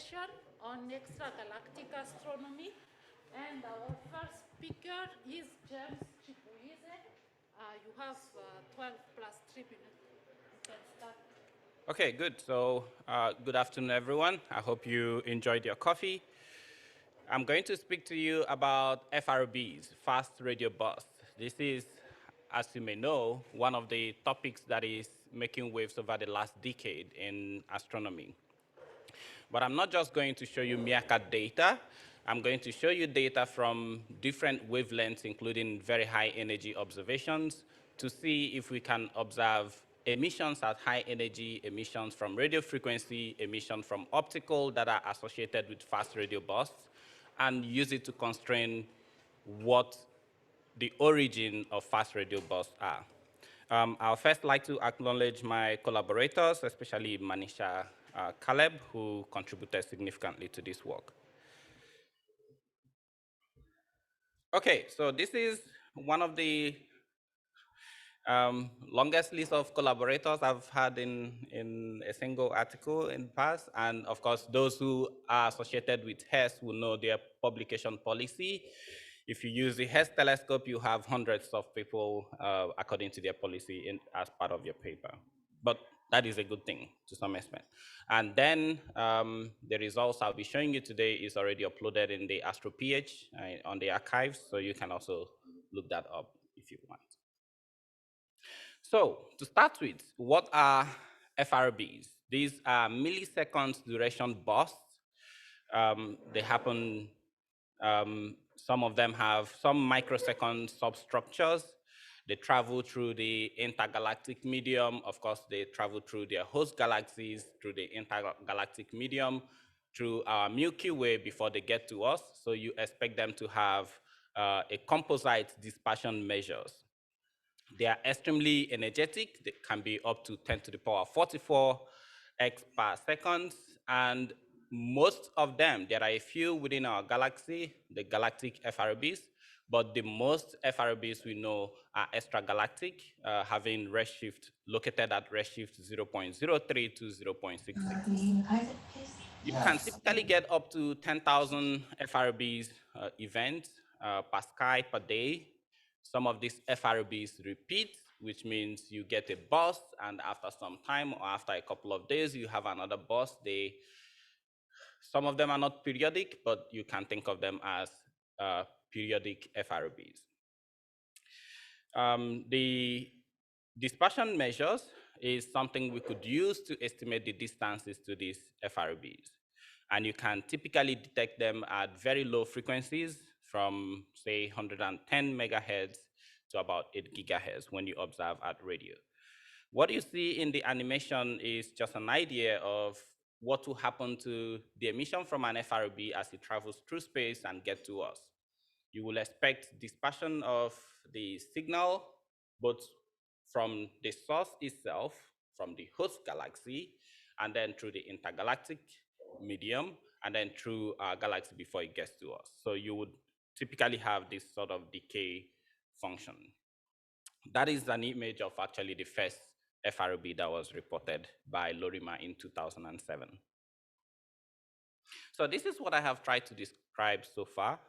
session on extragalactic astronomy. And our first speaker is James Chipuize. You have 12 plus 3 minutes. You can start. Okay, good. So good afternoon, everyone. I hope you enjoyed your coffee. I'm going to speak to you about FRBs, fast radio bursts. This is, as you may know, one of the topics that is making waves over the last decade in astronomy. But I'm not just going to show you meerkat data. I'm going to show you data from different wavelengths, including very high energy observations, to see if we can observe emissions at high energy, emissions from radio frequency, emissions from optical that are associated with fast radio bursts, and use it to constrain what the origin of fast radio bursts are. I'll first like to acknowledge my collaborators, especially Manisha Caleb, who contributed significantly to this work. Okay, so this is one of the longest list of collaborators I've had in a single article in the past. And of course, those who are associated with HESS will know their publication policy. If you use the HESS telescope, you have hundreds of people according to their policy as part of your paper. But that is a good thing to some extent. And then the results I'll be showing you today is already uploaded in the AstroPH on the archives, so you can also look that up if you want. So to start with, what are FRBs? These are milliseconds duration bursts. They happen, some of them have some microsecond substructures. They travel through the intergalactic medium. Of course, they travel through their host galaxies, through the intergalactic medium, through our Milky Way before they get to us. So you expect them to have a composite dispersion measures. They are extremely energetic. They can be up to 10 to the power 44 x per second. And most of them, there are a few within our galaxy, the galactic FRBs, but the most FRBs we know are extragalactic, having redshift located at redshift 0.03 to 0.66. You can typically get up to 10,000 FRBs events per sky per day. Some of these FRBs repeat, which means you get a burst, and after some time or after a couple of days, you have another burst. Some of them are not periodic, but you can think of them as periodic FRBs. The dispersion measures is something we could use to estimate the distances to these FRBs. And you can typically detect them at very low frequencies from, say, 110 megahertz to about 8 gigahertz when you observe at radio. What you see in the animation is just an idea of what will happen to the emission from an FRB as it travels through space and gets to us. You will expect dispersion of the signal, both from the source itself, from the host galaxy, and then through the intergalactic medium, and then through our galaxy before it gets to us. So you would typically have this sort of decay function. That is an image of actually the first FRB that was reported by Lorimer in 2007. So this is what I have tried to describe so far,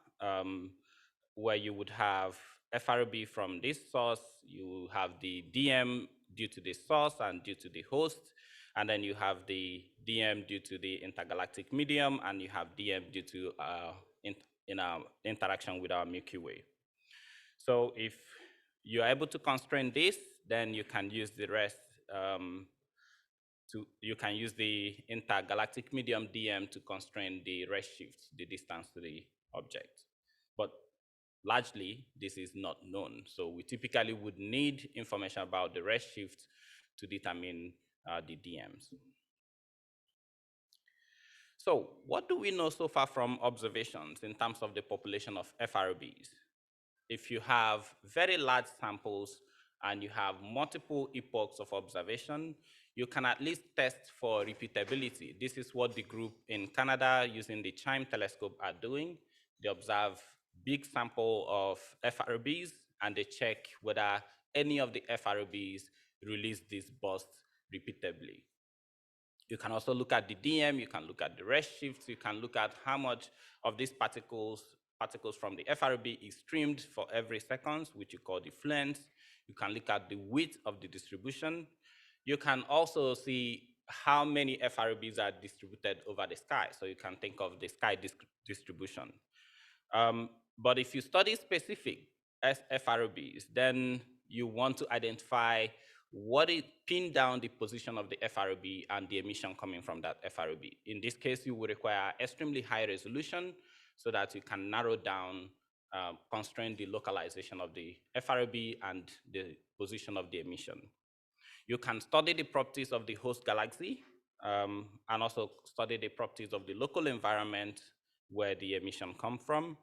where you would have FRB from this source, you have the DM due to the source and due to the host, and then you have the DM due to the intergalactic medium, and you have DM due to interaction with our Milky Way. So if you're able to constrain this, then you can use the rest you can use the intergalactic medium DM to constrain the redshift, the distance to the object. But largely, this is not known. So we typically would need information about the redshift to determine the DMs. So what do we know so far from observations in terms of the population of FRBs? If you have very large samples and you have multiple epochs of observation, you can at least test for repeatability. This is what the group in Canada using the CHIME telescope are doing. They observe big sample of FRBs and they check whether any of the FRBs release this burst repeatably. You can also look at the DM, you can look at the redshift, you can look at how much of these particles from the FRB is streamed for every second, which you call the fluence. You can look at the width of the distribution. You can also see how many FRBs are distributed over the sky. So you can think of the sky distribution. But if you study specific FRBs, then you want to identify pin down the position of the FRB and the emission coming from that FRB. In this case, you will require extremely high resolution so that you can narrow down, constrain the localization of the FRB and the position of the emission. You can study the properties of the host galaxy and also study the properties of the local environment where the emission comes from.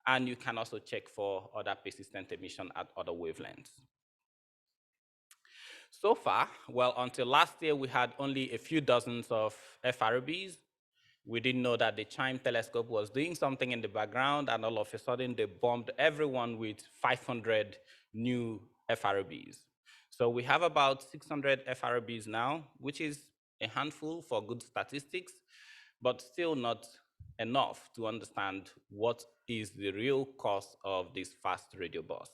And you can also check for other persistent emission at other wavelengths. So far, well, until last year, we had only a few dozens of FRBs. We didn't know that the CHIME telescope was doing something in the background, and all of a sudden, they bombed everyone with 500 new FRBs. So we have about 600 FRBs now, which is a handful for good statistics, but still not enough to understand what is the real cause of this fast radio burst.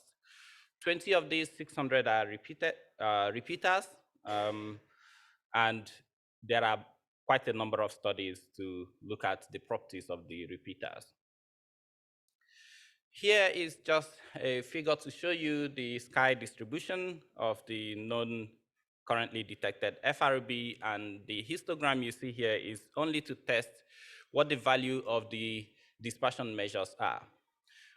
20 of these 600 are repeaters, and there are quite a number of studies to look at the properties of the repeaters. Here is just a figure to show you the sky distribution of the known currently detected FRB, and the histogram you see here is only to test what the value of the dispersion measures are.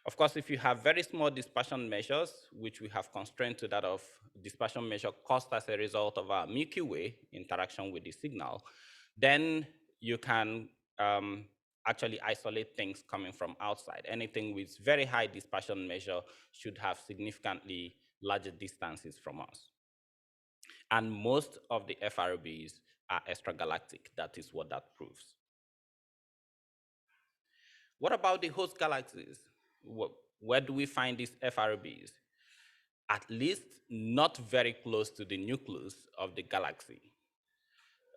Of course, if you have very small dispersion measures, which we have constrained to that of dispersion measure caused as a result of our Milky Way interaction with the signal, then you can actually isolate things coming from outside. Anything with very high dispersion measure should have significantly larger distances from us. And most of the FRBs are extragalactic. That is what that proves. What about the host galaxies? Where do we find these FRBs? At least not very close to the nucleus of the galaxy.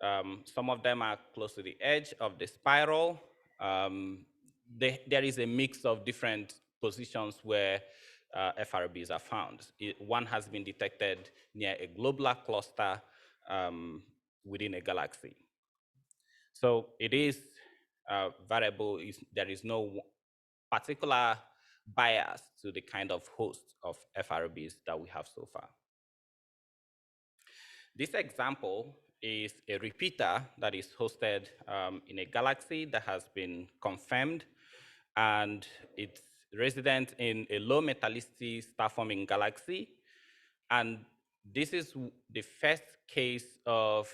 Some of them are close to the edge of the spiral. There is a mix of different positions where FRBs are found. One has been detected near a globular cluster within a galaxy. So it is variable. There is no particular bias to the kind of host of FRBs that we have so far. This example is a repeater that is hosted in a galaxy that has been confirmed, and it's resident in a low metallicity star-forming galaxy. And this is the first case of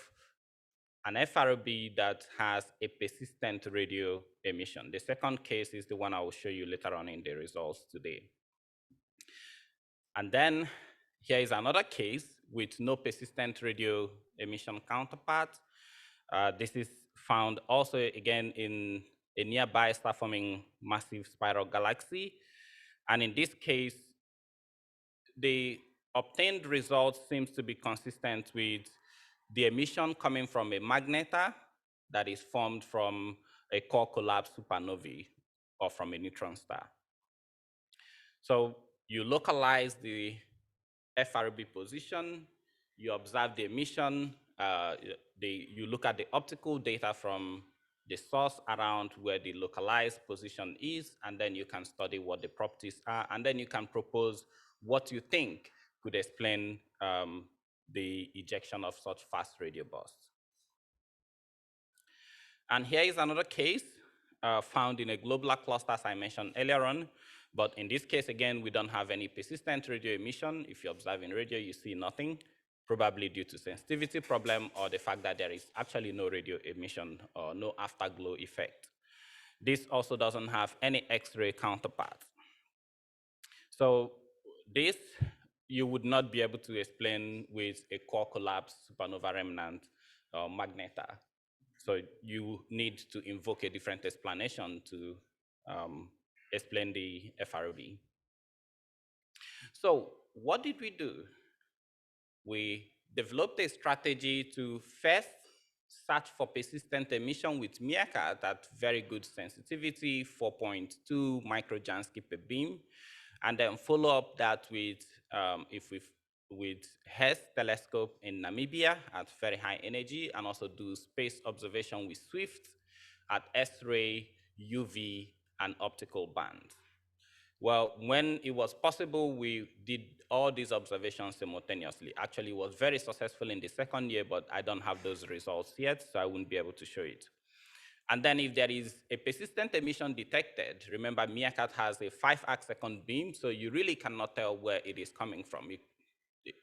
an FRB that has a persistent radio emission. The second case is the one I will show you later on in the results today. And then here is another case with no persistent radio emission counterpart. This is found also again in a nearby star-forming massive spiral galaxy. And in this case, the obtained result seems to be consistent with the emission coming from a magnetar that is formed from a core collapse supernovae or from a neutron star. So you localize the FRB position, you observe the emission, you look at the optical data from the source around where the localized position is, and then you can study what the properties are, and then you can propose what you think could explain the ejection of such fast radio bursts. And here is another case found in a globular cluster, as I mentioned earlier on. But in this case, again, we don't have any persistent radio emission. If you observe in radio, you see nothing, probably due to sensitivity problem or the fact that there is actually no radio emission or no afterglow effect. This also doesn't have any X-ray counterpart. So this you would not be able to explain with a core collapse supernova remnant or magnetar. So you need to invoke a different explanation to explain the FRB. So what did we do? We developed a strategy to first search for persistent emission with MeerKAT at very good sensitivity, 4.2 microjansky per beam, and then follow up that with with HES telescope in Namibia at very high energy, and also do space observation with SWIFT at X-ray, UV, and optical bands. Well, when it was possible, we did all these observations simultaneously. Actually, it was very successful in the second year, but I don't have those results yet, so I wouldn't be able to show it. And then if there is a persistent emission detected, remember MeerKAT has a 5 arcsecond beam, so you really cannot tell where it is coming from.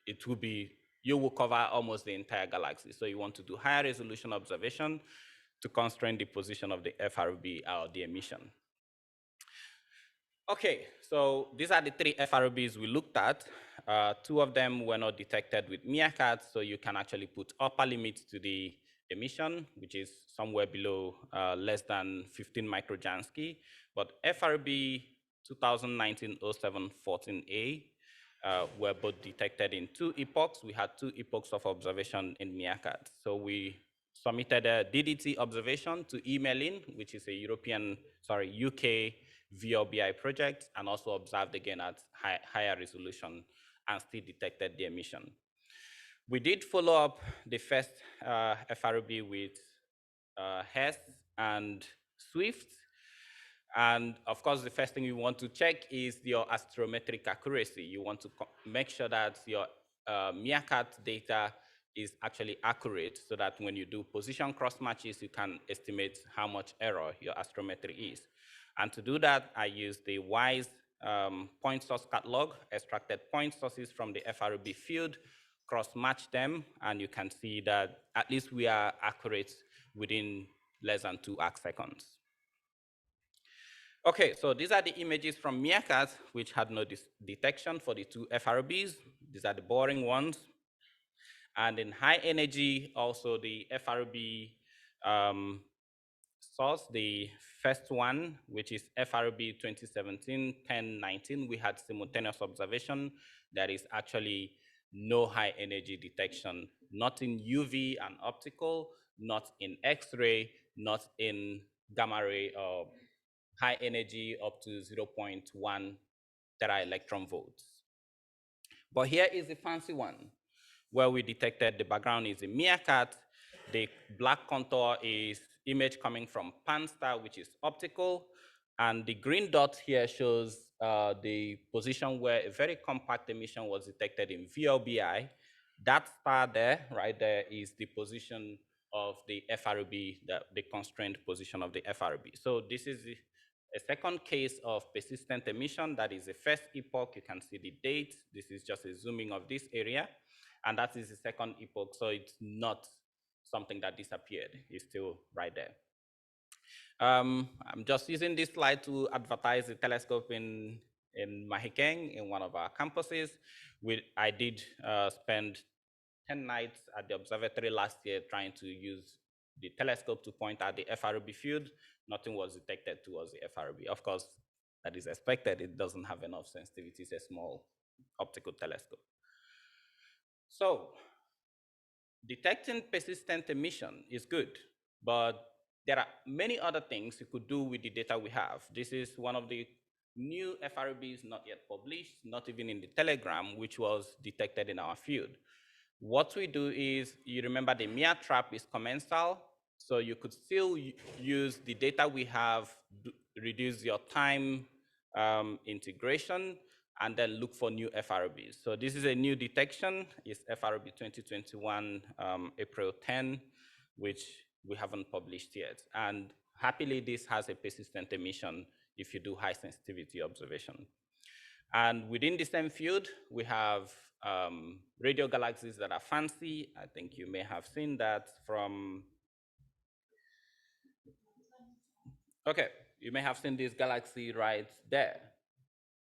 It will be, you will cover almost the entire galaxy. So you want to do higher resolution observation to constrain the position of the FRB or the emission. Okay, so these are the 3 FRBs we looked at. 2 of them were not detected with MeerKAT, so you can actually put upper limits to the emission, which is somewhere below less than 15 microjansky. But FRB 2019-07-14A were both detected in 2 epochs. We had 2 epochs of observation in MeerKAT. So we submitted a DDT observation to EMELIN, which is a UK VLBI project, and also observed again at higher resolution and still detected the emission. We did follow up the first FRB with HES and SWIFT. And of course, the first thing you want to check is your astrometric accuracy. You want to make sure that your MeerKAT data is actually accurate, so that when you do position cross matches, you can estimate how much error your astrometry is. And to do that, I used the WISE point source catalog, extracted point sources from the FRB field, cross-match them, and you can see that at least we are accurate within less than 2 arcseconds. Okay, so these are the images from MeerKAT, which had no detection for the 2 FRBs. These are the boring ones. And in high energy, also the FRB source, the first one, which is FRB 2017-10-19, we had simultaneous observation. There is actually no high energy detection, not in UV and optical, not in X-ray, not in gamma ray or high energy up to 0.1 tera electron volts. But here is the fancy one, where we detected the background is a MeerKAT. The black contour is image coming from Pan-STAR, which is optical. And the green dot here shows the position where a very compact emission was detected in VLBI. That star there, right there, is the position of the FRB, the constrained position of the FRB. So this is a second case of persistent emission. That is the first epoch. You can see the date. This is just a zooming of this area. And that is the second epoch, so it's not something that disappeared. It's still right there. I'm just using this slide to advertise the telescope in Mahikeng, in one of our campuses. I did spend 10 nights at the observatory last year trying to use the telescope to point at the FRB field. Nothing was detected towards the FRB. Of course, that is expected. It doesn't have enough sensitivity. It's a small optical telescope. So detecting persistent emission is good, but there are many other things you could do with the data we have. This is one of the new FRBs not yet published, not even in the Telegram, which was detected in our field. What we do is, you remember the Meer trap is commensal, so you could still use the data we have, reduce your time integration, and then look for new FRBs. So this is a new detection. It's FRB 2021 April 10, which we haven't published yet. And happily, this has a persistent emission if you do high sensitivity observation. And within the same field, we have radio galaxies that are fancy. I think you may have seen that from, okay, you may have seen this galaxy right there.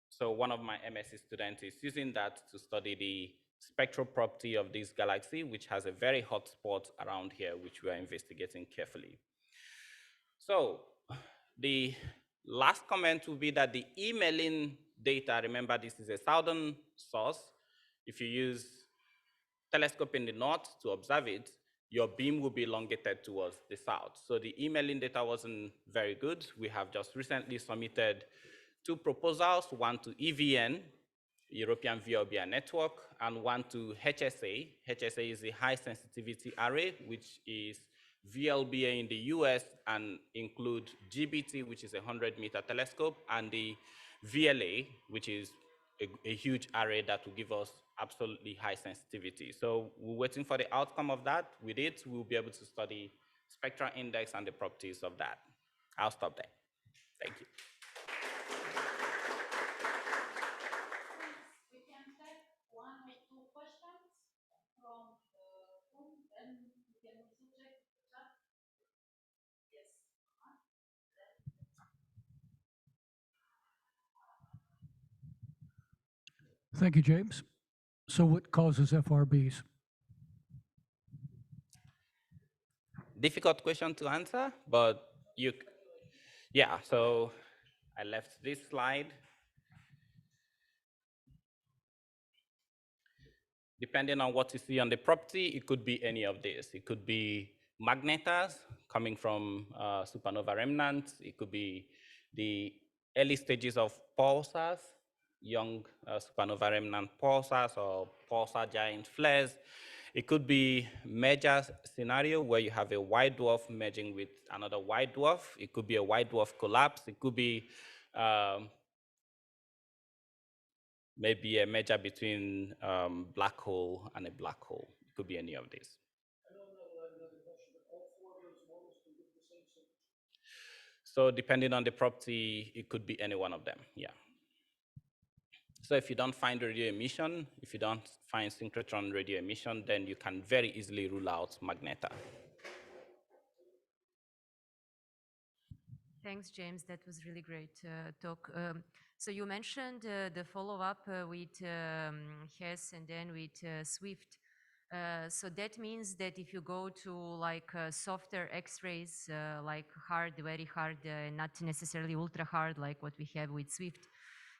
So one of my MSc students is using that to study the spectral property of this galaxy, which has a very hot spot around here, which we are investigating carefully. So the last comment would be that the EMELIN data, remember this is a southern source. If you use telescope in the north to observe it, your beam will be elongated towards the south. So the emailing data wasn't very good. We have just recently submitted 2 proposals, one to EVN, European VLBI network, and one to HSA. HSA is a high sensitivity array, which is VLBA in the US and include GBT, which is a 100-meter telescope, and the VLA, which is a huge array that will give us absolutely high sensitivity. So we're waiting for the outcome of that. With it, we'll be able to study spectral index and the properties of that. I'll stop there. Thank you. We can take 1 or 2 questions from the room, and we can also check the chat. Yes. Thank you, James. So what causes FRBs? Difficult question to answer, but yeah, so I left this slide. Depending on what you see on the property, it could be any of this. It could be magnetars coming from supernova remnants. It could be the early stages of pulsars, young supernova remnant pulsars or pulsar giant flares. It could be merger scenario where you have a white dwarf merging with another white dwarf. It could be a white dwarf collapse. It could be maybe a merger between black hole and a black hole. It could be any of these. So depending on the property, it could be any one of them, yeah. So if you don't find radio emission, if you don't find synchrotron radio emission, then you can very easily rule out magnetar. Thanks, James. That was really great talk. So you mentioned the follow-up with Hess and then with Swift. So that means that if you go to like softer X-rays, like hard, very hard, not necessarily ultra hard, like what we have with Swift,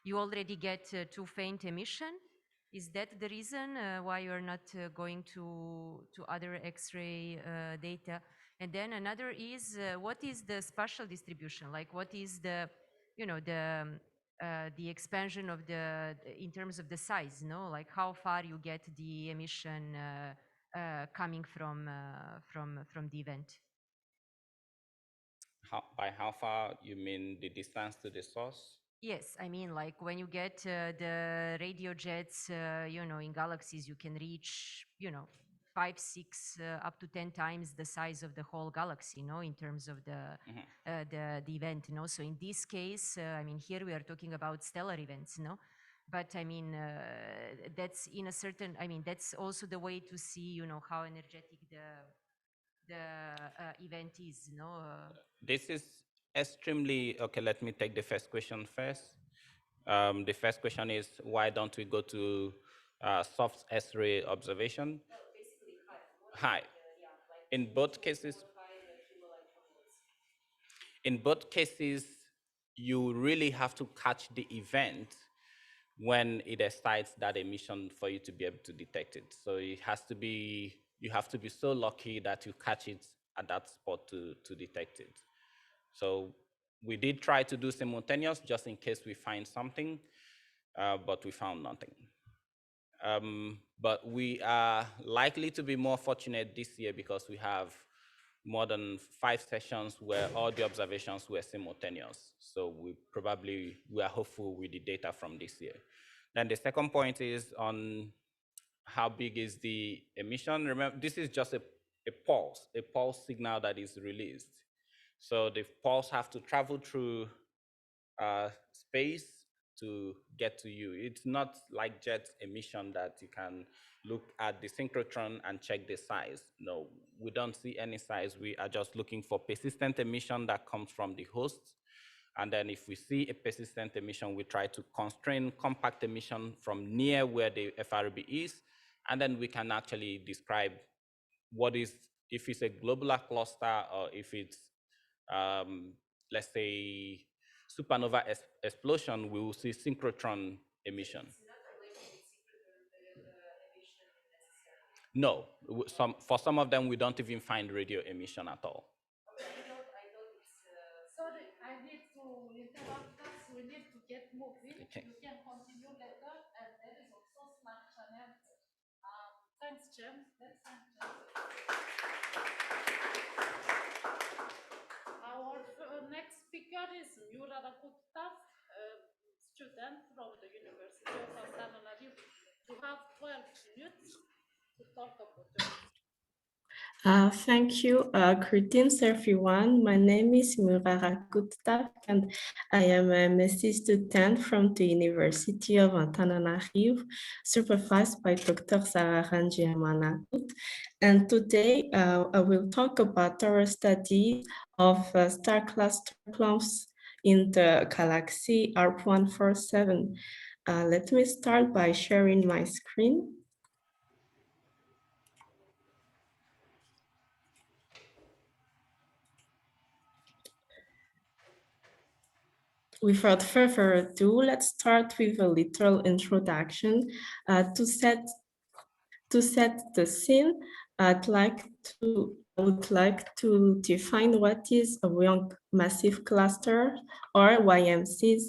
you already get too faint emission. Is that the reason why you're not going to other X-ray data? And then another is, what is the spatial distribution? Like, what is the, you know, the expansion of in terms of the size, no? Like, how far you get the emission coming from the event? By how far, you mean the distance to the source? Yes, I mean, like when you get the radio jets, you know, in galaxies, you can reach, you know, 5, 6, up to 10 times the size of the whole galaxy, no, in terms of the event, no. So in this case, I mean, here we are talking about stellar events, no. But I mean, that's in a certain, I mean, that's also the way to see, you know, how energetic the event is, no. This is extremely, okay, let me take the first question first. The first question is, why don't we go to soft X-ray observation? Basically high. In both cases, you really have to catch the event when it excites that emission for you to be able to detect it. So it has to be, you have to be so lucky that you catch it at that spot to detect it. So we did try to do simultaneous just in case we find something, but we found nothing. But we are likely to be more fortunate this year because we have more than 5 sessions where all the observations were simultaneous. So we are hopeful with the data from this year. Then the second point is on how big is the emission. Remember, this is just a pulse signal that is released. So the pulse have to travel through space to get to you. It's not like jet emission that you can look at the synchrotron and check the size. No, we don't see any size. We are just looking for persistent emission that comes from the hosts. And then if we see a persistent emission, we try to constrain compact emission from near where the FRB is. And then we can actually describe what is, if it's a globular cluster or if it's, let's say, supernova explosion, we will see synchrotron emission. No, for some of them, we don't even find radio emission at all. Sorry, I need to interrupt us. We need to get moving. Okay. You can continue later, and there is also Slack channel. Thanks, James. Let's thank James. Our next speaker is Murara Gupta, student from the University of Antananarivo. You have 12 minutes to talk about your Thank you. Greetings, everyone. My name is Murara Gupta, and I am a MSc student from the University of Antananarivo, supervised by Dr. Sarah Rangiamana. And today, I will talk about our study of star cluster clumps in the galaxy ARP-147. Let me start by sharing my screen. Without further ado, let's start with a little introduction. To set the scene, I would like to define what is a young massive cluster, or YMCs.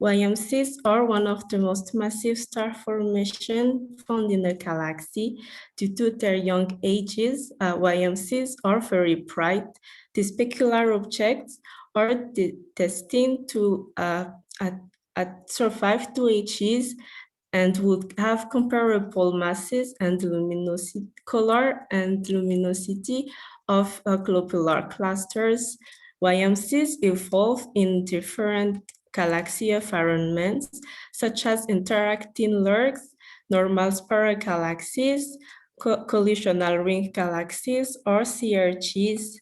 YMCs are one of the most massive star formations found in the galaxy. Due to their young ages, YMCs are very bright. These specular objects are destined to survive 2 ages and would have comparable masses and luminosity, color and luminosity of globular clusters. YMCs evolve in different galaxy environments, such as interacting lurks, normal spiral galaxies, collisional ring galaxies, or CRGs.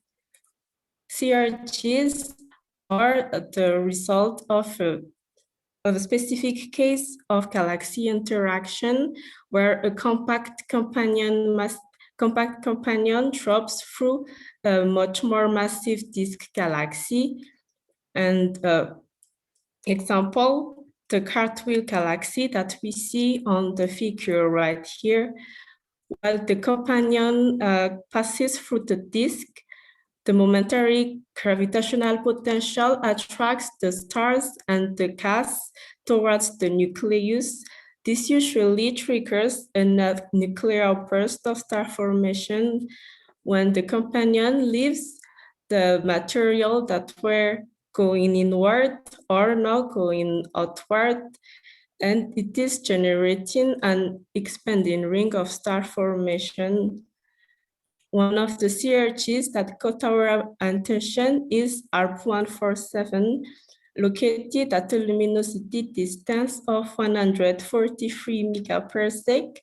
CRGs are the result of a specific case of galaxy interaction where a compact companion drops through a much more massive disk galaxy. And example, the cartwheel galaxy that we see on the figure right here. While the companion passes through the disk, the momentary gravitational potential attracts the stars and the gas towards the nucleus. This usually triggers a nuclear burst of star formation when the companion leaves the material that were going inward or now going outward, and it is generating an expanding ring of star formation. One of the CRGs that caught our attention is ARP-147, located at a luminosity distance of 143 megaparsec.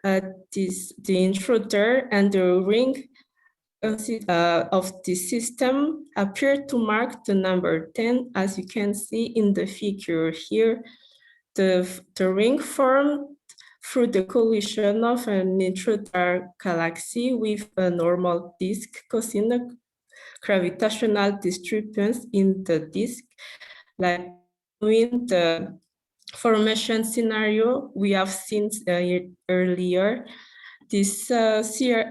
The intruder and the ring of the system appear to mark the number 10, as you can see in the figure here. The ring formed through the collision of an intruder galaxy with a normal disk, causing a gravitational disturbance in the disk. Like in the formation scenario we have seen earlier, the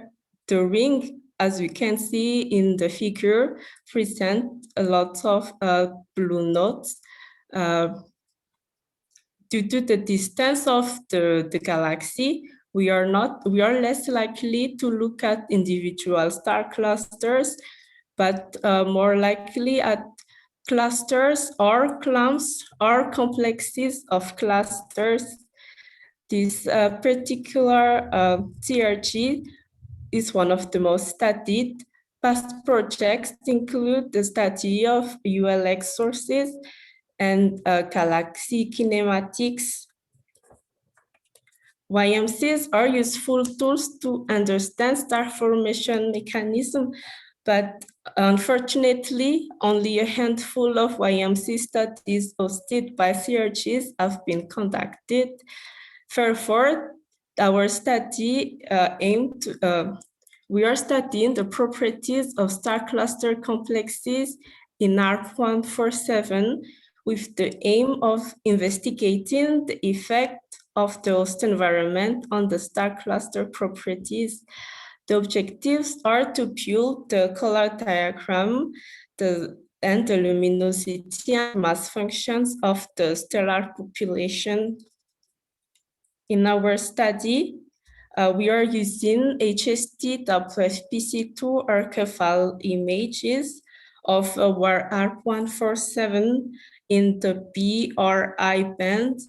ring, as we can see in the figure, present a lot of blue nodes. Due to the distance of the galaxy, we are less likely to look at individual star clusters, but more likely at clusters or clumps or complexes of clusters. This particular CRG is one of the most studied. Past projects include the study of ULX sources and galaxy kinematics. YMCs are useful tools to understand star formation mechanism, but unfortunately, only a handful of YMC studies hosted by CRGs have been conducted. Therefore, our study we are studying the properties of star cluster complexes in ARP-147 with the aim of investigating the effect of the host environment on the star cluster properties. The objectives are to build the color diagram and the luminosity and mass functions of the stellar population. In our study, we are using HST-WFPC2 archival images of our R147 in the BRI band.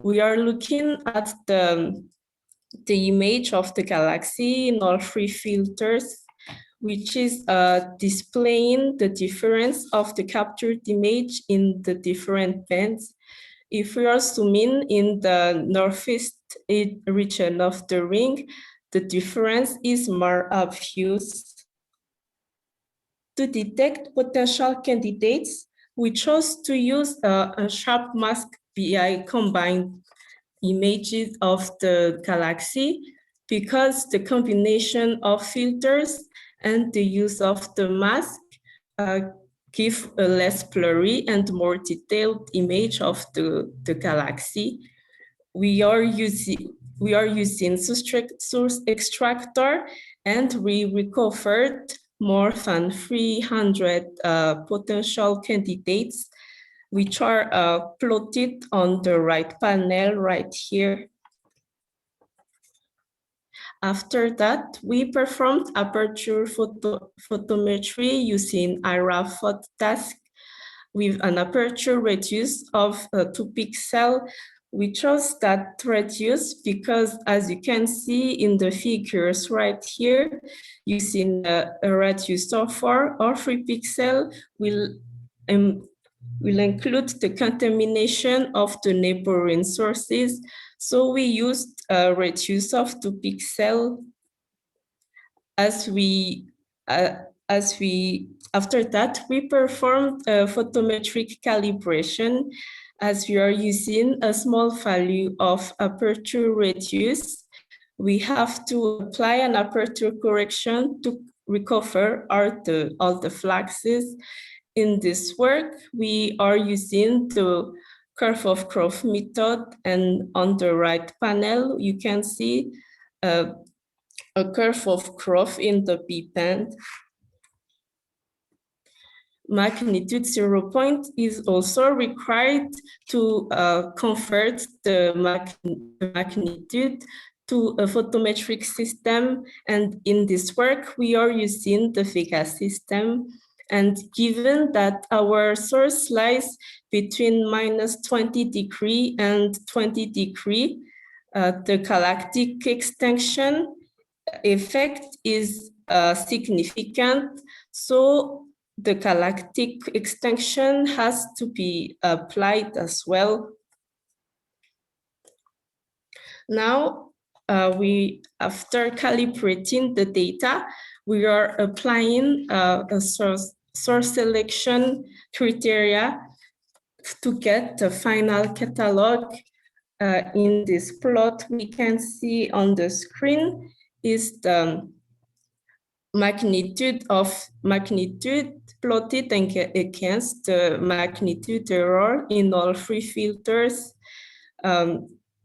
We are looking at the image of the galaxy in all three filters, which is displaying the difference of the captured image in the different bands. If we are zooming in the northeast region of the ring, the difference is more obvious. To detect potential candidates, we chose to use a sharp mask BI combined images of the galaxy because the combination of filters and the use of the mask give a less blurry and more detailed image of the galaxy. We are using source extractor, and we recovered more than 300 potential candidates, which are plotted on the right panel right here. After that, we performed aperture photometry using IRA phototask with an aperture radius of 2 pixels. We chose that radius because, as you can see in the figures right here, using a radius of 4 or 3 pixels will include the contamination of the neighboring sources. So we used a radius of 2 pixels. After that, we performed a photometric calibration as we are using a small value of aperture radius. We have to apply an aperture correction to recover all the fluxes. In this work, we are using the curve of growth method, and on the right panel, you can see a curve of growth in the B band. Magnitude 0 point is also required to convert the magnitude to a photometric system. And in this work, we are using the Vega system. And given that our source lies between -20° and 20°, the galactic extinction effect is significant. So the galactic extinction has to be applied as well. Now, after calibrating the data, we are applying a source selection criteria to get the final catalog. In this plot, we can see on the screen is the magnitude plotted against the magnitude error in all three filters.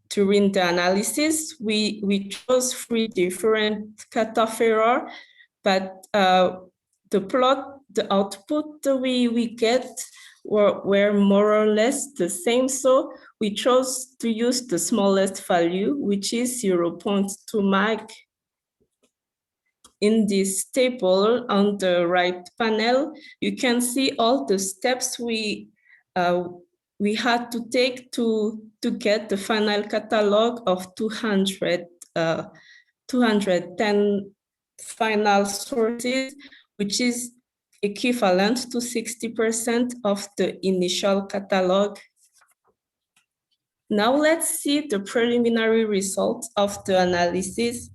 During the analysis, we chose 3 different cutoff error, but the output we get were more or less the same. So we chose to use the smallest value, which is 0.2 mag. In this table on the right panel, you can see all the steps we had to take to get the final catalog of 210 final sources, which is equivalent to 60% of the initial catalog. Now let's see the preliminary results of the analysis.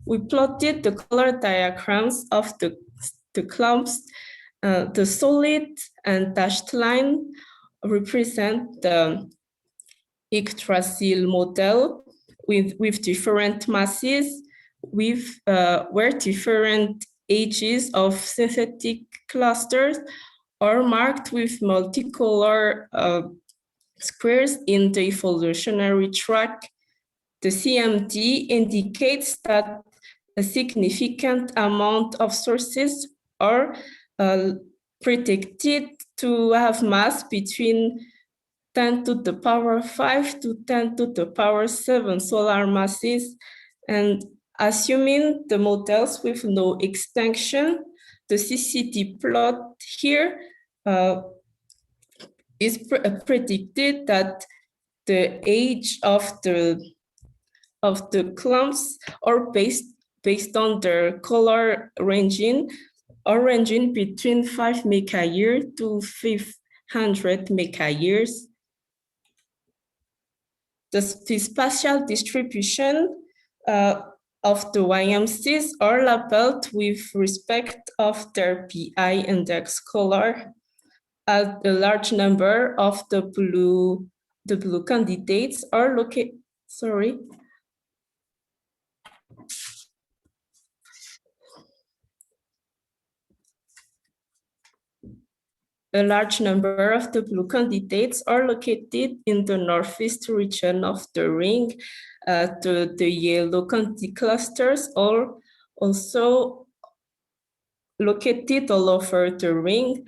We plotted the color diagrams of the clumps. The solid and dashed line represent the Yggdrasil model with different masses, where different ages of synthetic clusters are marked with multicolor squares in the evolutionary track. The CMD indicates that a significant amount of sources are predicted to have mass between 10 to the power 5 to 10 to the power 7 solar masses. And assuming the models with no extinction, the CCD plot here is predicted that the age of the clumps are based on their color ranging between 5 megayear to 500 megayears. The spatial distribution of the YMCs are labeled with respect of their PI index color. A large number of the blue candidates are located. Sorry. A large number of the blue candidates are located in the northeast region of the ring. The yellow clusters are also located all over the ring,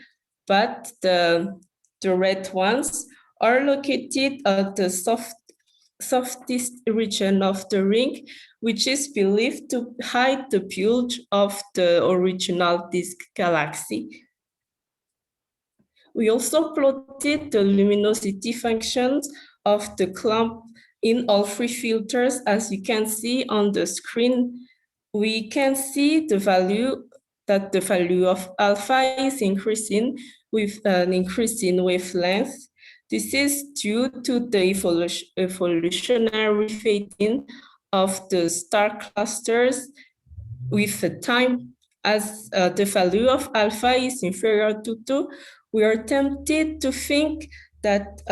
but the red ones are located at the softest region of the ring, which is believed to hide the bulge of the original disk galaxy. We also plotted the luminosity functions of the clump in all three filters. As you can see on the screen, we can see the value of alpha is increasing with an increase in wavelength. This is due to the evolutionary fading of the star clusters with the time. As the value of alpha is inferior to 2, we are tempted to think that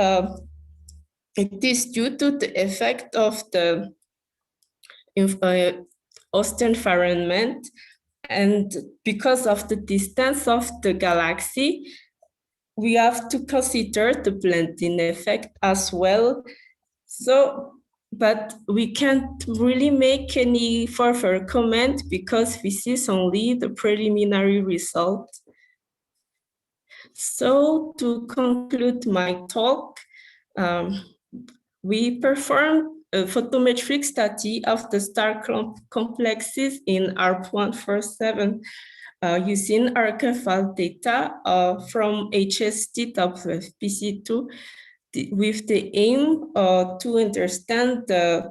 it is due to the effect of the Austin environment, and because of the distance of the galaxy, we have to consider the blending effect as well. So, but we can't really make any further comment because this is only the preliminary result. So to conclude my talk, we performed a photometric study of the star complexes in ARP-147 using archival data from HST-WFPC2 with the aim to understand the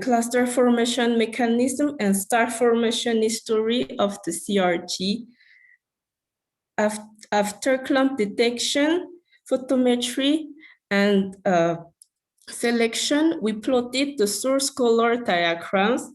cluster formation mechanism and star formation history of the CRG. After clump detection, photometry, and selection, we plotted the source color diagrams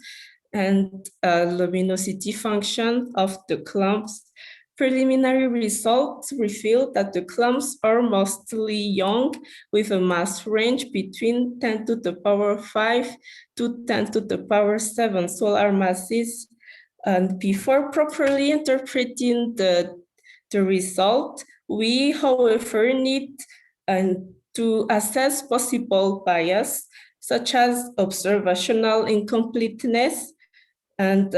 and luminosity function of the clumps. Preliminary results reveal that the clumps are mostly young with a mass range between 10 to the power 5 to 10 to the power 7 solar masses. And before properly interpreting the result, we, however, need to assess possible bias, such as observational incompleteness and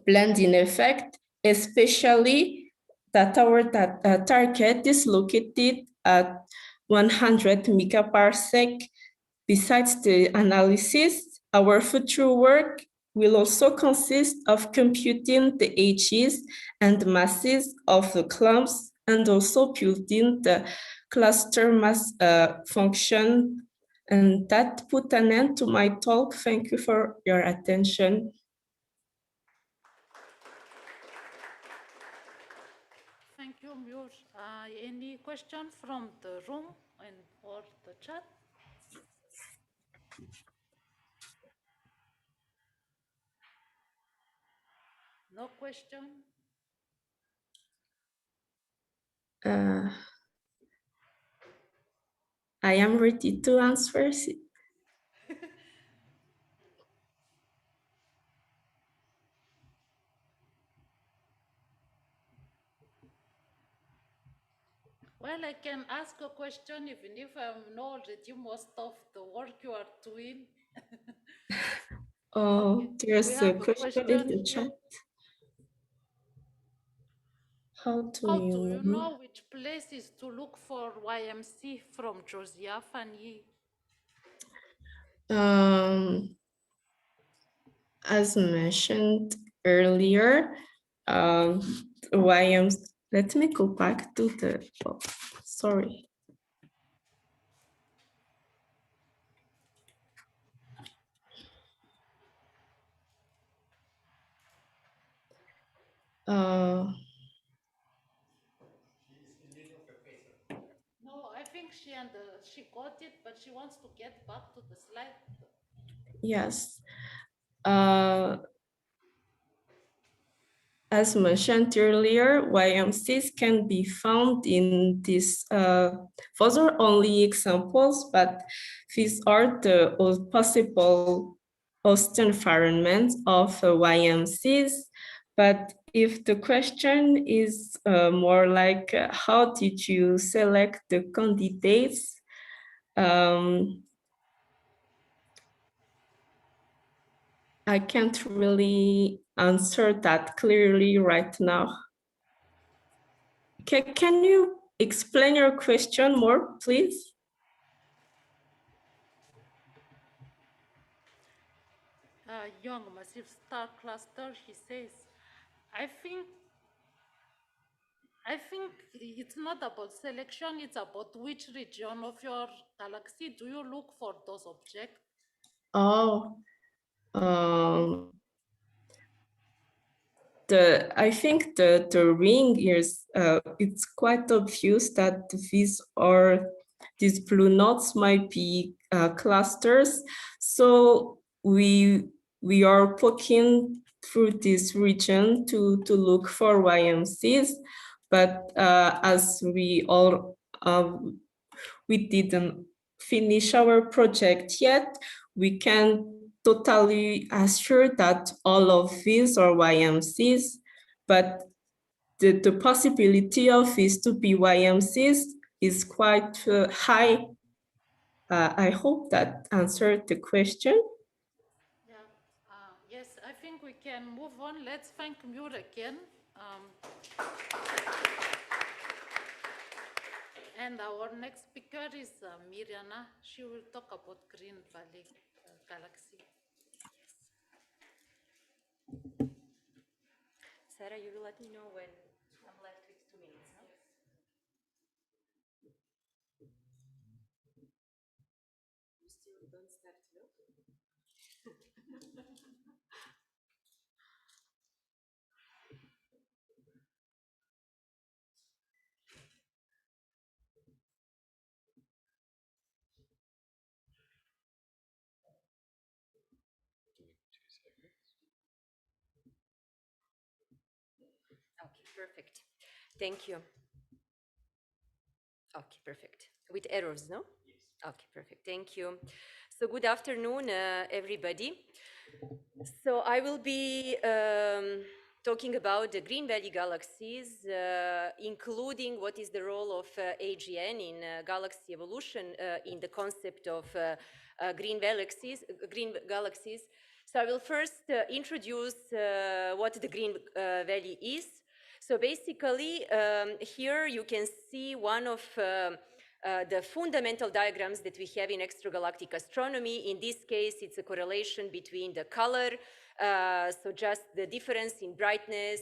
blending effect, especially that our target is located at 100 megaparsec. Besides the analysis, our future work will also consist of computing the ages and masses of the clumps and also building the cluster mass function. And that put an end to my talk. Thank you for your attention. Thank you, Mur. Any question from the room and or the chat? No question? I am ready to answer. Well, I can ask a question even if I know already most of the work you are doing. Oh, Okay. We there's a have a question in the question chat. here. How do How you do you know? know which places to look for YMC from Josiah Fanny? As mentioned earlier, YM, let me go back to the, oh, sorry. No, I think she got it, but she wants to get back to the slide. Yes. As mentioned earlier, YMCs can be found in this, those are only examples, but these are the possible host environments of YMCs. But if the question is more like, how did you select the candidates? I can't really answer that clearly right now. Can you explain your question more, please? Young massive star cluster, he says, I think it's not about selection, it's about which region of your galaxy do you look for those objects? Oh, I think the ring is, it's quite obvious that these blue knots might be clusters. So we are poking through this region to look for YMCs, but as we didn't finish our project yet, we can totally assure that all of these are YMCs, but the possibility of these to be YMCs is quite high. I hope that answered the question. Yeah. Yes, I think we can move on. Let's thank Muir again. And our next speaker is Mirjana. She will talk about Green Valley Galaxy. Sarah, you will let me know when I'm left with 2 minutes, no? You still don't start, no? Okay, perfect. Thank you. Okay, perfect. With errors, no? Yes. Okay, perfect. Thank you. So good afternoon, everybody. So I will be talking about the Green Valley galaxies, including what is the role of AGN in galaxy evolution in the concept of green galaxies. So I will first introduce what the Green Valley is. So basically, here you can see one of the fundamental diagrams that we have in extragalactic astronomy. In this case, it's a correlation between the color, so just the difference in brightness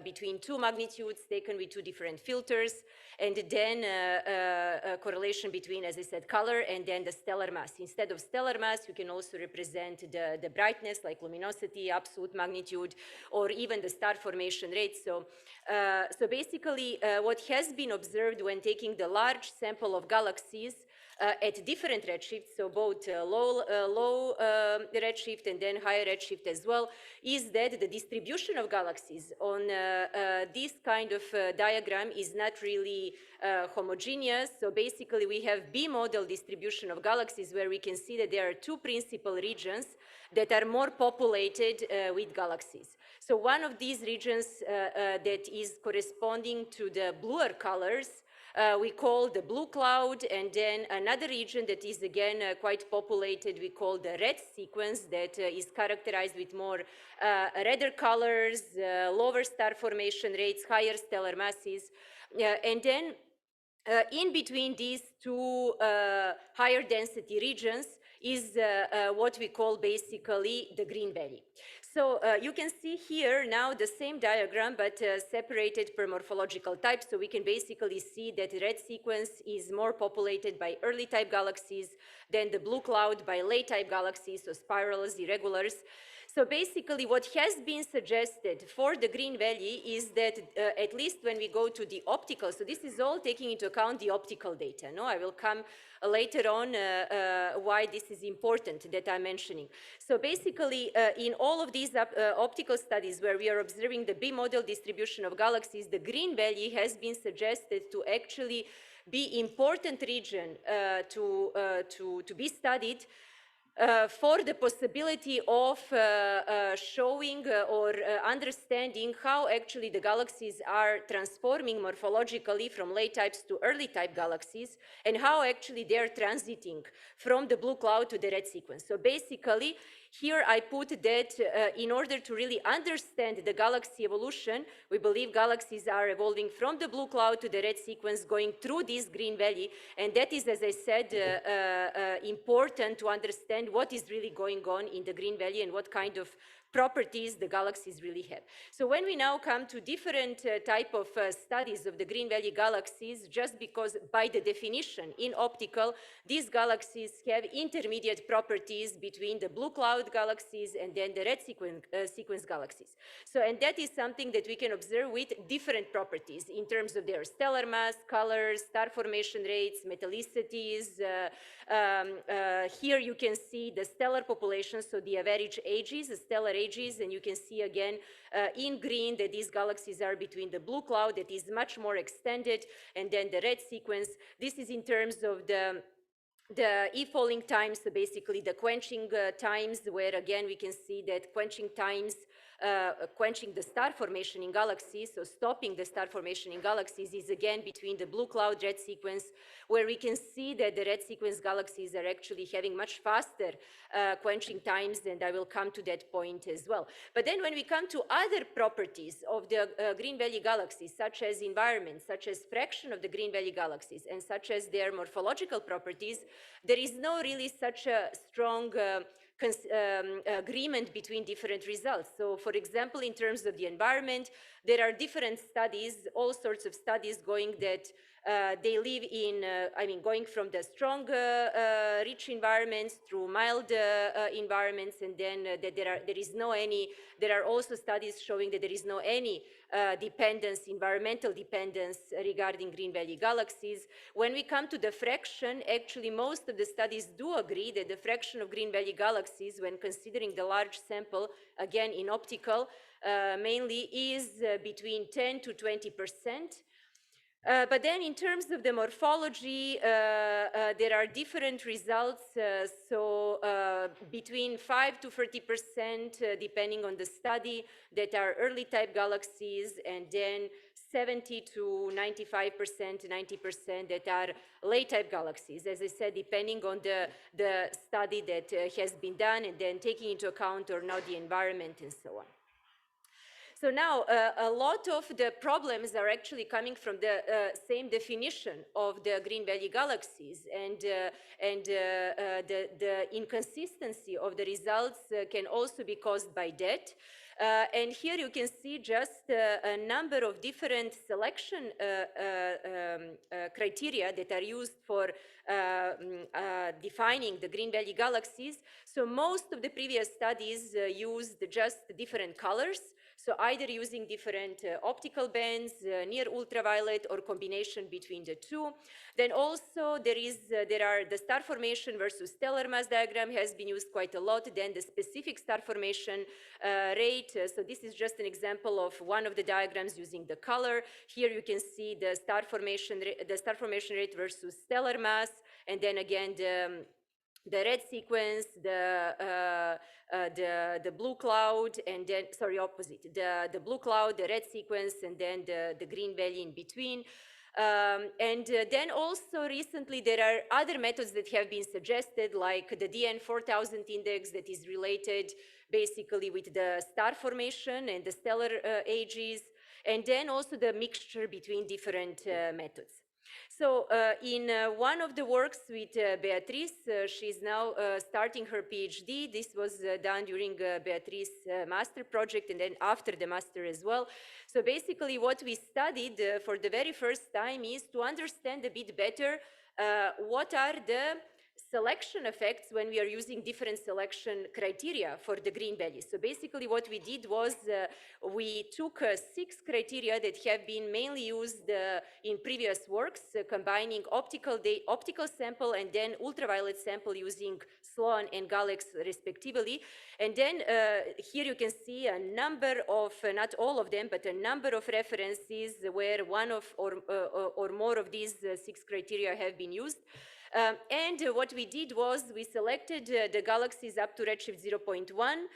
between two magnitudes taken with two different filters, and then a correlation between, as I said, color and then the stellar mass. Instead of stellar mass, you can also represent the brightness, like luminosity, absolute magnitude, or even the star formation rate. So basically, what has been observed when taking the large sample of galaxies at different redshifts, so both low redshift and then higher redshift as well, is that the distribution of galaxies on this kind of diagram is not really homogeneous. So basically, we have B-model distribution of galaxies, where we can see that there are two principal regions that are more populated with galaxies. So one of these regions that is corresponding to the bluer colors we call the blue cloud, and then another region that is again quite populated we call the red sequence, that is characterized with more redder colors, lower star formation rates, higher stellar masses, and then in between these two higher density regions is what we call basically the green valley. So you can see here now the same diagram, but separated per morphological type. So we can basically see that the red sequence is more populated by early type galaxies than the blue cloud by late type galaxies, so spirals, irregulars. So basically what has been suggested for the Green Valley is that at least when we go to the optical, so this is all taking into account the optical data. No, I will come later on why this is important that I'm mentioning. So basically in all of these optical studies where we are observing the bimodal distribution of galaxies, the Green Valley has been suggested to actually be important region to be studied for the possibility of showing or understanding how actually the galaxies are transforming morphologically from late types to early type galaxies, and how actually they're transiting from the blue cloud to the red sequence. So basically, here I put that in order to really understand the galaxy evolution, we believe galaxies are evolving from the blue cloud to the red sequence, going through this green valley, and that is, as I said, important to understand what is really going on in the green valley and what kind of properties the galaxies really have. So when we now come to different type of studies of the green valley galaxies, just because by the definition in optical, these galaxies have intermediate properties between the blue cloud galaxies and then the red sequence galaxies. So, and that is something that we can observe with different properties in terms of their stellar mass, colors, star formation rates, metallicities. Here you can see the stellar population, so the average ages, the stellar ages, and you can see again in green that these galaxies are between the blue cloud that is much more extended, and then the red sequence. This is in terms of the e-falling times, so basically the quenching times, where again we can see that quenching times, quenching the star formation in galaxies, so stopping the star formation in galaxies, is again between the blue cloud red sequence, where we can see that the red sequence galaxies are actually having much faster quenching times, and I will come to that point as well. But then when we come to other properties of the Green Valley galaxies, such as environment, such as fraction of the Green Valley galaxies, and such as their morphological properties, there is no really such a strong agreement between different results. So for example, in terms of the environment, there are different studies, all sorts of studies going that they live in, going from the strong rich environments through mild environments, and then that there are also studies showing that there is no any dependence, environmental dependence regarding Green Valley galaxies. When we come to the fraction, actually most of the studies do agree that the fraction of Green Valley galaxies, when considering the large sample, again in optical, mainly is between 10 to 20%. But then in terms of the morphology, there are different results, between 5 to 30%, depending on the study, that are early type galaxies, and then 70 to 95%, 90% that are late type galaxies, as I said, depending on the study that has been done, and then taking into account or not the environment and so on. So now a lot of the problems are actually coming from the same definition of the Green Valley galaxies, and the inconsistency of the results can also be caused by that. And here you can see just a number of different selection criteria that are used for defining the Green Valley galaxies. So most of the previous studies used just different colors. So either using different optical bands, near ultraviolet, or combination between the two. Then also there are the star formation versus stellar mass diagram has been used quite a lot. Then the specific star formation rate. So this is just an example of one of the diagrams using the color. Here you can see the star formation rate versus stellar mass, and then again the red sequence, the blue cloud, and then, sorry, opposite, the blue cloud, the red sequence, and then the green valley in between. Then also recently there are other methods that have been suggested, like the DN 4000 index that is related basically with the star formation and the stellar ages, and then also the mixture between different methods. So in one of the works with Beatrice, she's now starting her PhD. This was done during Beatrice's master project and then after the master as well. So basically what we studied for the very first time is to understand a bit better what are the selection effects when we are using different selection criteria for the green bellies. So basically what we did was we took 6 criteria that have been mainly used in previous works, combining optical sample and then ultraviolet sample using Sloan and GALAX respectively. And then here you can see a number of, not all of them, but a number of references where one of or more of these 6 criteria have been used. And what we did was we selected the galaxies up to redshift 0.1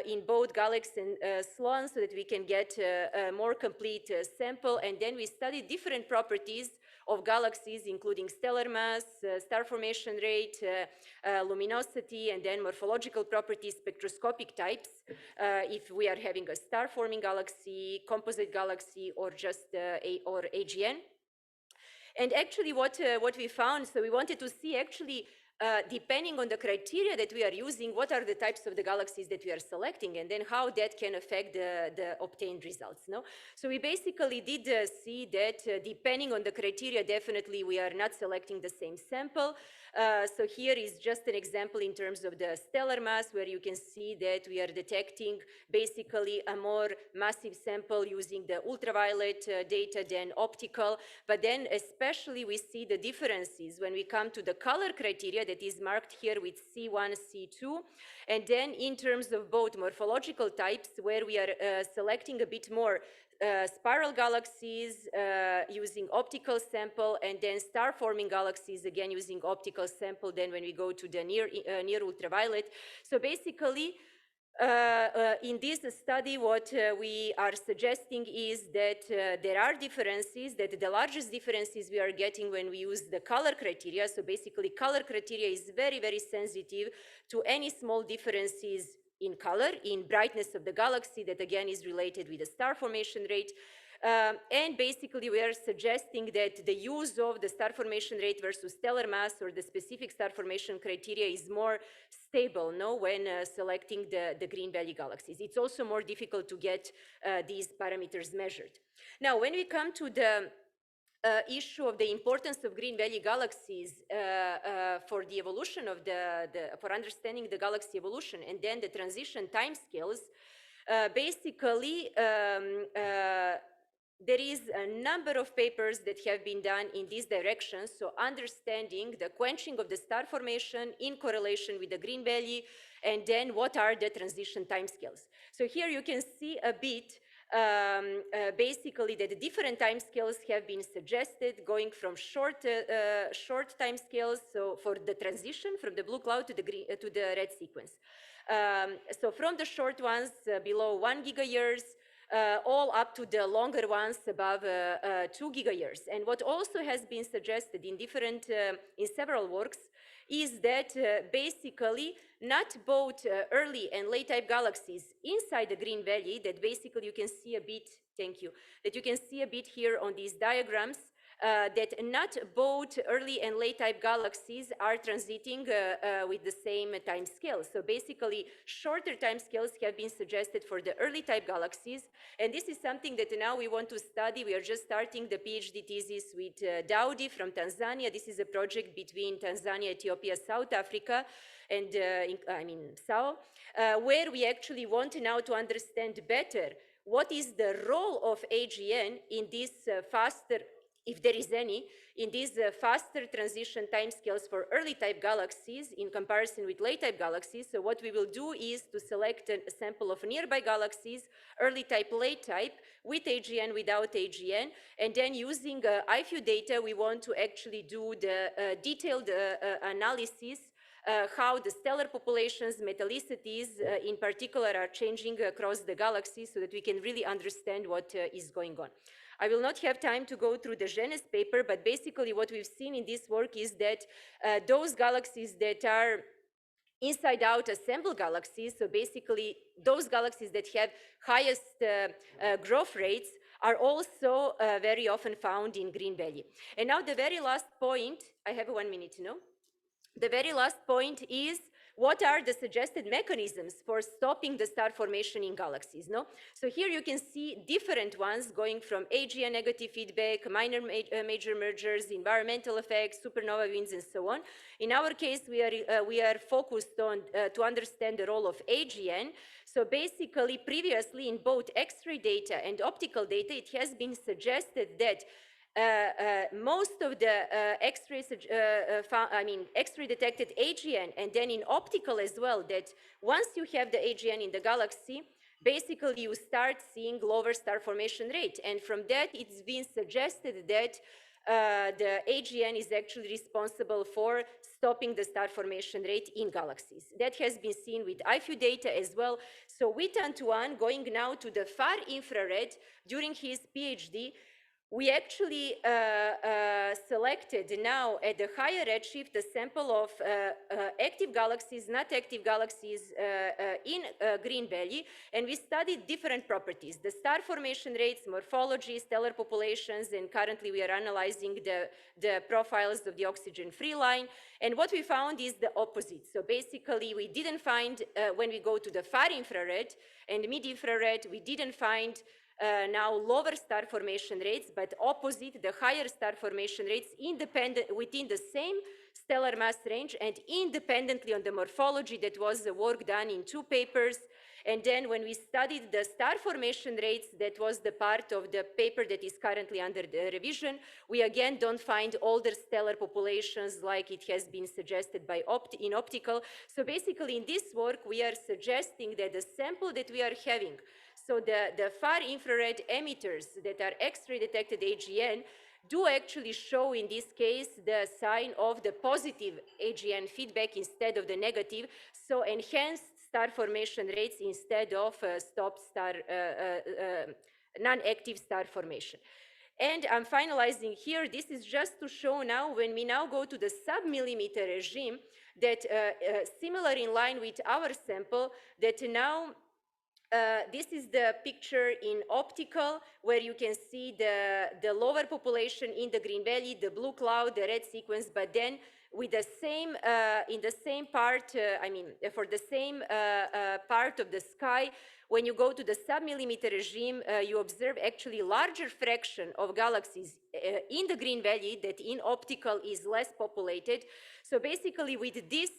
in both GALAX and Sloan so that we can get a more complete sample. And then we studied different properties of galaxies, including stellar mass, star formation rate, luminosity, and then morphological properties, spectroscopic types, if we are having a star-forming galaxy, composite galaxy, or just or AGN. And actually what we found, so we wanted to see actually, depending on the criteria that we are using, what are the types of the galaxies that we are selecting, and then how that can affect the obtained results. No? So we basically did see that depending on the criteria, definitely we are not selecting the same sample. So here is just an example in terms of the stellar mass, where you can see that we are detecting basically a more massive sample using the ultraviolet data than optical. But then especially we see the differences when we come to the color criteria that is marked here with C1, C2. And then in terms of both morphological types, where we are selecting a bit more spiral galaxies using optical sample, and then star-forming galaxies again using optical sample, then when we go to the near ultraviolet. So basically, in this study, what we are suggesting is that there are differences, that the largest differences we are getting when we use the color criteria. So basically, color criteria is very, very sensitive to any small differences in color, in brightness of the galaxy, that again is related with the star formation rate. And basically we are suggesting that the use of the star formation rate versus stellar mass or the specific star formation criteria is more stable, no, when selecting the green belly galaxies. It's also more difficult to get these parameters measured. Now, when we come to the issue of the importance of green belly galaxies for the evolution of for understanding the galaxy evolution, and then the transition timescales, basically there is a number of papers that have been done in this direction. So understanding the quenching of the star formation in correlation with the green belly, and then what are the transition timescales. So here you can see a bit basically that the different timescales have been suggested, going from short timescales, so for the transition from the blue cloud to the red sequence. So from the short ones below 1 gigayears, all up to the longer ones above 2 gigayears. And what also has been suggested in in several works is that basically not both early and late type galaxies inside the green belly, that basically you can see a bit, thank you, that you can see a bit here on these diagrams, that not both early and late type galaxies are transiting with the same time scale. So basically, shorter time scales have been suggested for the early type galaxies. And this is something that now we want to study. We are just starting the PhD thesis with Daudi from Tanzania. This is a project between Tanzania, Ethiopia, South Africa, and SAO, where we actually want now to understand better what is the role of AGN in this faster, if there is any, in these faster transition timescales for early type galaxies in comparison with late type galaxies. So what we will do is to select a sample of nearby galaxies, early type, late type, with AGN, without AGN, and then using IFU data, we want to actually do the detailed analysis how the stellar populations, metallicities in particular, are changing across the galaxy so that we can really understand what is going on. I will not have time to go through the Genes paper, but basically what we've seen in this work is that those galaxies that are inside-out assembled galaxies, so basically those galaxies that have highest growth rates, are also very often found in Green Valley. And now the very last point, I have 1 minute, no? The very last point is, what are the suggested mechanisms for stopping the star formation in galaxies? No? So here you can see different ones going from AGN negative feedback, minor major mergers, environmental effects, supernova winds, and so on. In our case, we are focused on to understand the role of AGN. So basically, previously in both X-ray data and optical data, it has been suggested that most of the X-ray detected AGN, and then in optical as well, that once you have the AGN in the galaxy, basically you start seeing lower star formation rate. And from that, it's been suggested that the AGN is actually responsible for stopping the star formation rate in galaxies. That has been seen with IFU data as well. So with Antoine, going now to the far infrared, during his PhD, we actually selected now at the higher redshift a sample of active galaxies, not active galaxies in Green Valley, and we studied different properties, the star formation rates, morphology, stellar populations, and currently we are analyzing the profiles of the oxygen-free line. And what we found is the opposite. So basically, we didn't find, when we go to the far infrared and mid-infrared, we didn't find now lower star formation rates, but opposite, the higher star formation rates within the same stellar mass range and independently on the morphology. That was the work done in 2 papers. And then when we studied the star formation rates, that was the part of the paper that is currently under the revision, we again don't find older stellar populations like it has been suggested by in optical. So basically in this work, we are suggesting that the sample that we are having, so the far infrared emitters that are X-ray detected AGN, do actually show in this case the sign of the positive AGN feedback instead of the negative, so enhanced star formation rates instead of stopped star, non-active star formation. And I'm finalizing here. This is just to show now, when we now go to the sub-millimeter regime, that similar in line with our sample, that now this is the picture in optical, where you can see the lower population in the Green Valley, the blue cloud, the red sequence, but then with the same, in the same part, for the same part of the sky, when you go to the sub-millimeter regime, you observe actually larger fraction of galaxies in the Green Valley that in optical is less populated. So basically with this,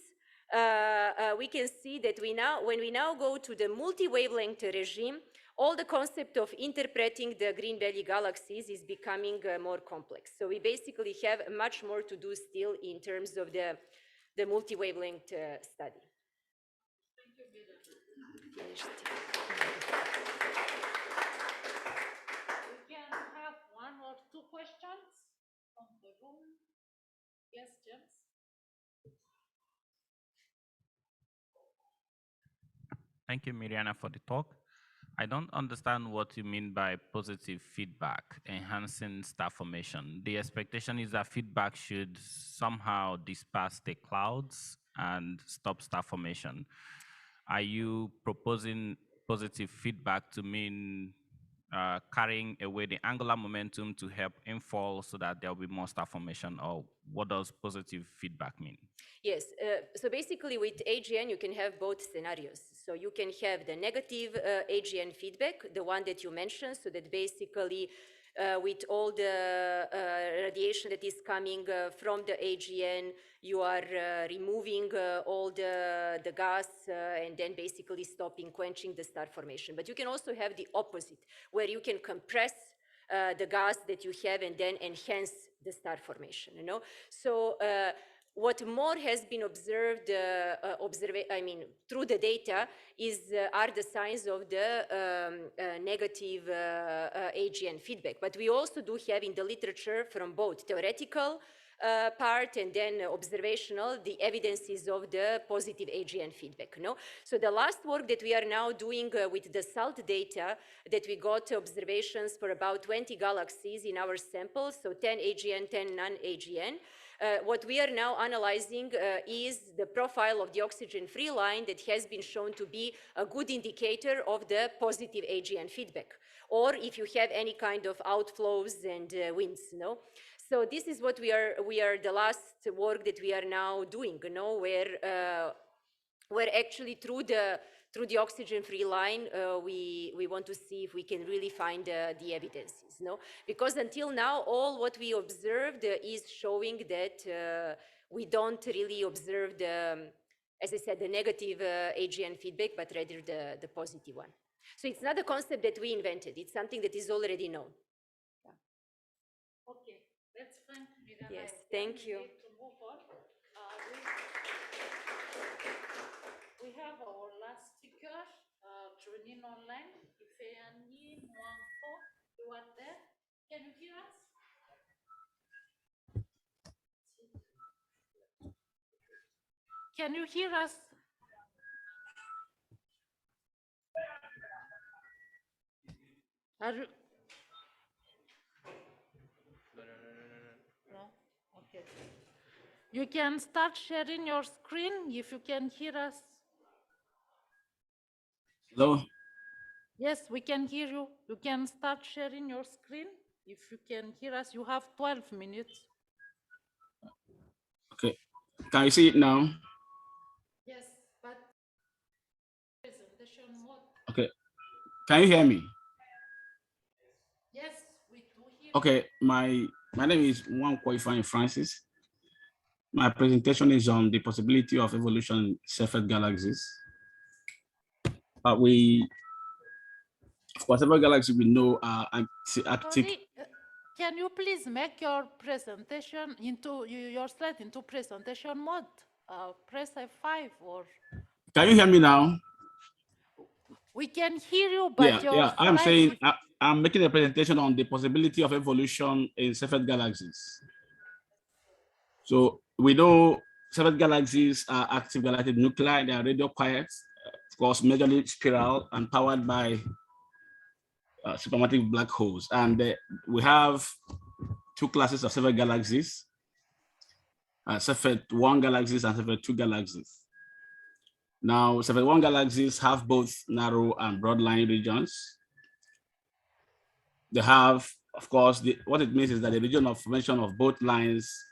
we can see that when we now go to the multi-wavelength regime, all the concept of interpreting the Green Valley galaxies is becoming more complex. So we basically have much more to do still in terms of the multi-wavelength study. Thank you, Mira. Finished. We can have 1 or 2 questions from the room. Yes, James? Thank you, Miriana, for the talk. I don't understand what you mean by positive feedback, enhancing star formation. The expectation is that feedback should somehow disperse the clouds and stop star formation. Are you proposing positive feedback to mean carrying away the angular momentum to help infall so that there will be more star formation, or what does positive feedback mean? Yes, so basically with AGN, you can have both scenarios. So you can have the negative AGN feedback, the one that you mentioned, so that basically with all the radiation that is coming from the AGN, you are removing all the gas and then basically stopping, quenching the star formation. But you can also have the opposite, where you can compress the gas that you have and then enhance the star formation, you know? So what more has been observed, through the data are the signs of the negative AGN feedback. But we also do have in the literature from both theoretical part, and then observational, the evidences of the positive AGN feedback. No? So the last work that we are now doing with the SALT data, that we got observations for about 20 galaxies in our samples, so 10 AGN, 10 non-AGN. What we are now analyzing is the profile of the oxygen-free line that has been shown to be a good indicator of the positive AGN feedback, or if you have any kind of outflows and winds. No? So this is what we are the last work that we are now doing, where actually through the oxygen-free line, we want to see if we can really find the evidences, no? Because until now, all what we observed is showing that we don't really observe as I said, the negative AGN feedback, but rather the positive one. So it's not a concept that we invented. It's something that is already known. Yeah. Okay, let's thank Mirana. Yes, thank you. To move on. We have our last speaker joining online. Ifeanyi Mwanko, you are there? Can you hear us? Can you hear us? Are you? No? Okay. You can start sharing your screen if you can hear us. Hello? Yes, we can hear you. You can start sharing your screen if you can hear us. You have 12 minutes. Okay. Can you see it now? Yes, but presentation mode. Okay. Can you hear me? Yes, we do hear. Okay. My name is Mwanko Francis. My presentation is on the possibility of evolution in Cepheid galaxies. For several galaxies we know are active. Sorry, can you please make your presentation into your slide into presentation mode? Press F5 or. Can you hear me now? We can hear you, but yeah. I'm saying I'm making a presentation on the possibility of evolution in Cepheid galaxies. So we know Cepheid galaxies are active galactic nuclei. They are radio quiet, of course, majorly spiral and powered by supermassive black holes. And we have two classes of Cepheid galaxies, Cepheid 1 galaxies and Cepheid 2 galaxies. Now, Cepheid 1 galaxies have both narrow and broad line regions. They have, of course, what it means is that the region of formation of both lines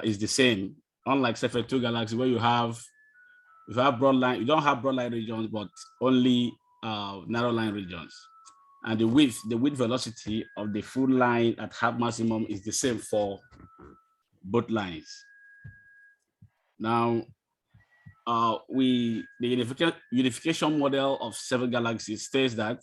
is the same. Unlike Cepheid 2 galaxy, where you have broad line, you don't have broad line regions, but only narrow line regions. And the width velocity of the full line at half maximum is the same for both lines. Now, the unification model of Cepheid galaxies states that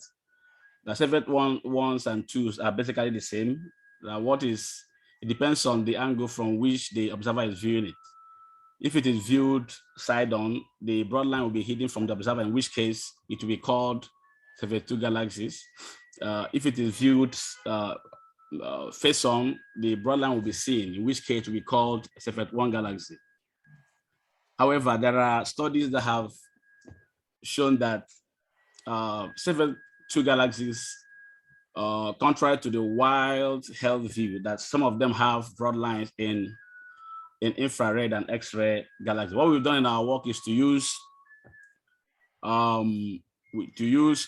the Cepheid 1s and 2s are basically the same. It depends on the angle from which the observer is viewing it. If it is viewed side on, the broad line will be hidden from the observer, in which case it will be called Cepheid 2 galaxies. If it is viewed face on, the broad line will be seen, in which case it will be called Cepheid 1 galaxy. However, there are studies that have shown that Cepheid 2 galaxies, contrary to the wild health view, that some of them have broad lines in infrared and X-ray galaxies. What we've done in our work is to use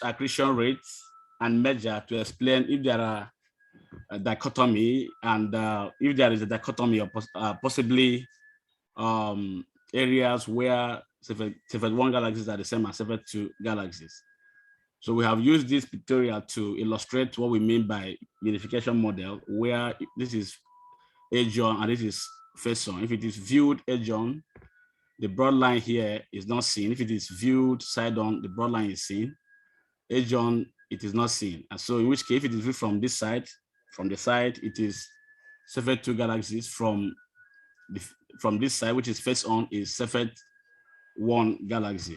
accretion rates and measure to explain if there are a dichotomy, and if there is a dichotomy or possibly areas where Cepheid 1 galaxies are the same as Cepheid 2 galaxies. So we have used this pictorial to illustrate what we mean by unification model, where this is edge-on and this is face-on. If it is viewed edge-on, the broad line here is not seen. If it is viewed side-on, the broad line is seen. Edge-on, it is not seen. And so in which case, if it is viewed from this side, from the side, it is Cepheid 2 galaxies. From this side, which is face-on, is Cepheid 1 galaxy.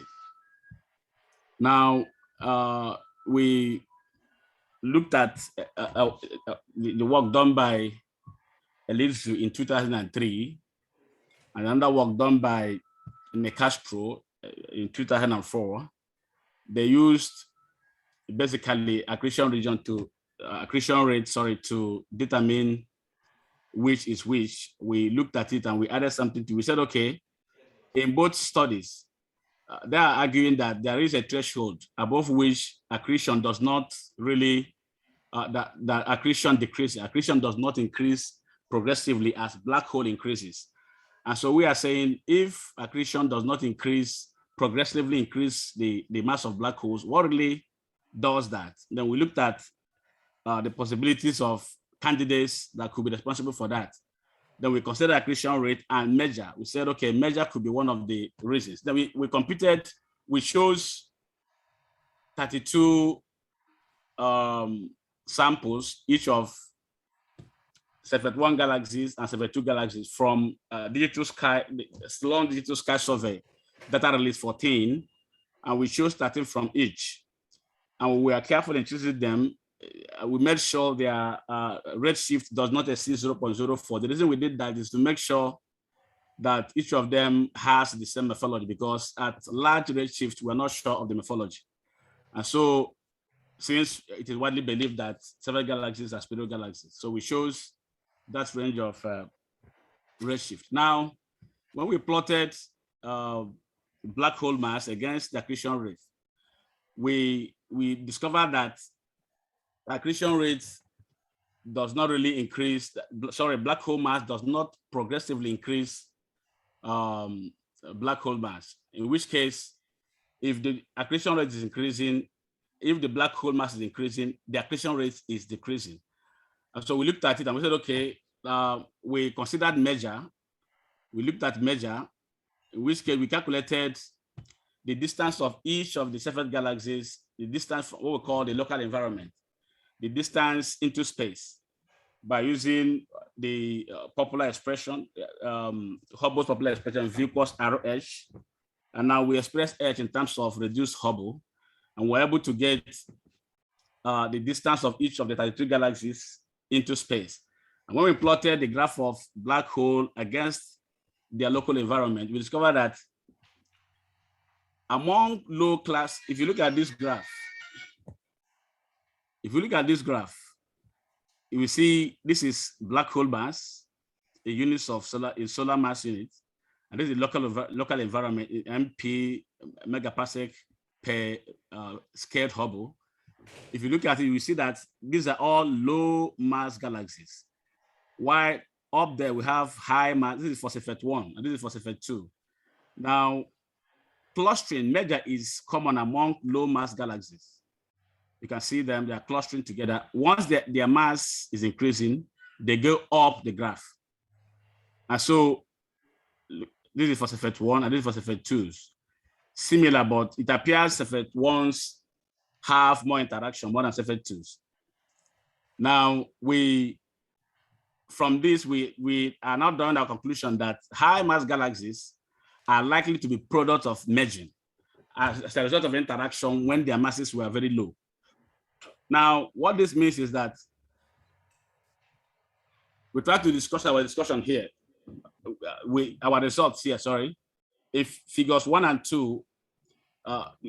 Now, we looked at the work done by Elizeu in 2003, and another work done by Castro in 2004. They used basically accretion region to accretion rate, to determine which is which. We looked at it and we added something to. We said, okay, in both studies, they are arguing that there is a threshold above which accretion does not really that accretion decreases. Accretion does not increase progressively as black hole increases. And so we are saying if accretion does not progressively increase the mass of black holes, what really does that? Then we looked at the possibilities of candidates that could be responsible for that. Then we considered accretion rate and measure. We said, okay, measure could be one of the reasons. Then we computed, we chose 32 samples, each of Cepheid 1 galaxies and Cepheid 2 galaxies from digital sky, long digital sky survey, data release 14, and we chose 13 from each. And we were careful in choosing them. We made sure their redshift does not exceed 0.04. The reason we did that is to make sure that each of them has the same morphology, because at large redshift, we're not sure of the morphology. And so, since it is widely believed that several galaxies are spiral galaxies, so we chose that range of redshift. Now, when we plotted black hole mass against the accretion rate, we discovered that accretion rate does not really increase, black hole mass does not progressively increase black hole mass, in which case, if the accretion rate is increasing, if the black hole mass is increasing, the accretion rate is decreasing. And so we looked at it and we said, okay, we considered measure. We looked at measure, in which case we calculated the distance of each of the Cepheid galaxies, the distance from what we call the local environment, the distance into space, by using the popular expression, Hubble's popular expression, V equals RH. And now we express H in terms of reduced Hubble, and we're able to get the distance of each of the 33 galaxies into space. And when we plotted the graph of black hole against their local environment, we discovered that among low class, if you look at this graph, you will see this is black hole mass, the units of solar mass units, and this is local environment in MP megaparsec per squared Hubble. If you look at it, you will see that these are all low mass galaxies. While up there we have high mass. This is for Cepheid 1 and this is for Cepheid 2. Now, clustering measure is common among low mass galaxies. You can see them, they are clustering together. Once their mass is increasing, they go up the graph. And so this is for Cepheid 1 and this is for Cepheid 2s. Similar, but it appears Cepheid 1s have more interaction, more than Cepheid 2s. Now, from this, we are now drawing our conclusion that high mass galaxies are likely to be products of merging as a result of interaction when their masses were very low. Now, what this means is that we try to discuss our discussion here, our results here, sorry. If figures 1 and 2,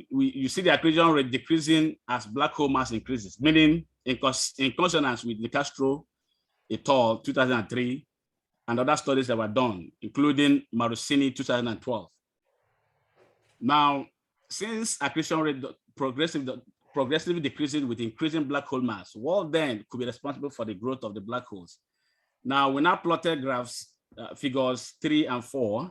you see the accretion rate decreasing as black hole mass increases, meaning in consonance with De Castro et al. 2003 and other studies that were done, including Marusini 2012. Now, since accretion rate progressively decreasing with increasing black hole mass, what then could be responsible for the growth of the black holes? Now, we now plotted graphs, figures 3 and 4,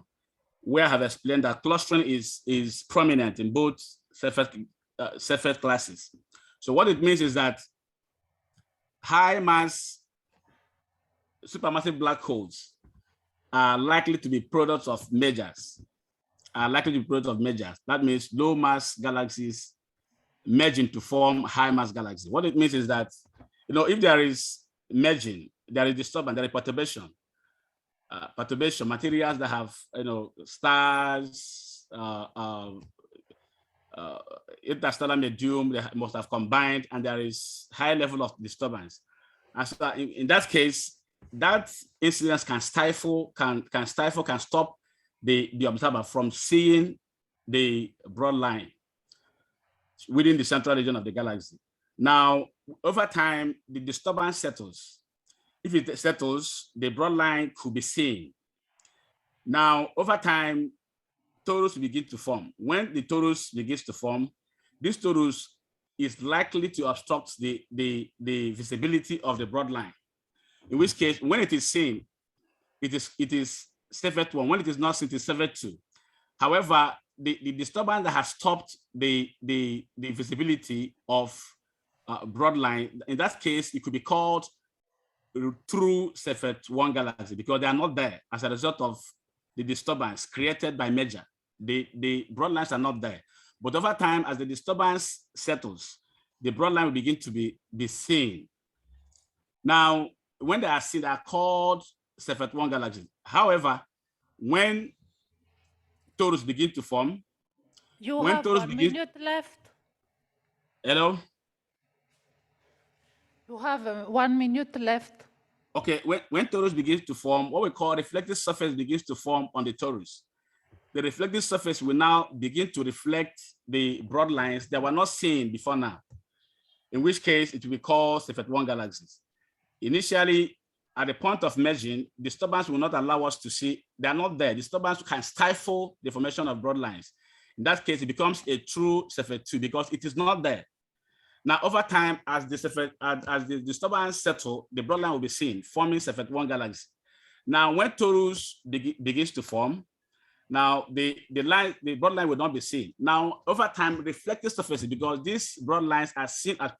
where I have explained that clustering is prominent in both Cepheid classes. So what it means is that high mass supermassive black holes are likely to be products of mergers. That means low mass galaxies merging to form high mass galaxies. What it means is that, if there is merging, there is disturbance, there is perturbation. Materials that have, stars, interstellar medium, they must have combined, and there is high level of disturbance. And so in that case, that incidence can stop the observer from seeing the broad line within the central region of the galaxy. Now, over time, the disturbance settles. If it settles, the broad line could be seen. Now, over time, torus begin to form. When the torus begins to form, this torus is likely to obstruct the visibility of the broad line. In which case, when it is seen, it is Cepheid 1. When it is not seen, it is Cepheid 2. However, the disturbance that has stopped the visibility of broad line, in that case, it could be called true Cepheid 1 galaxy because they are not there as a result of the disturbance created by merger. The broad lines are not there. But over time, as the disturbance settles, the broad line will begin to be seen. Now, when they are seen, they are called Cepheid 1 galaxies. However, when torus begin to form, you have 1 minute left. Hello? You have 1 minute left. Okay, when torus begins to form, what we call reflective surface begins to form on the torus. The reflective surface will now begin to reflect the broad lines that were not seen before now, in which case it will be called Cepheid 1 galaxies. Initially, at the point of merging, disturbance will not allow us to see, they are not there. Disturbance can stifle the formation of broad lines. In that case, it becomes a true Cepheid 2 because it is not there. Now, over time, as the disturbance settles, the broad line will be seen, forming Cepheid 1 galaxy. Now, when torus begins to form, now the broad line will not be seen. Now, over time, reflective surfaces, because these broad lines are seen as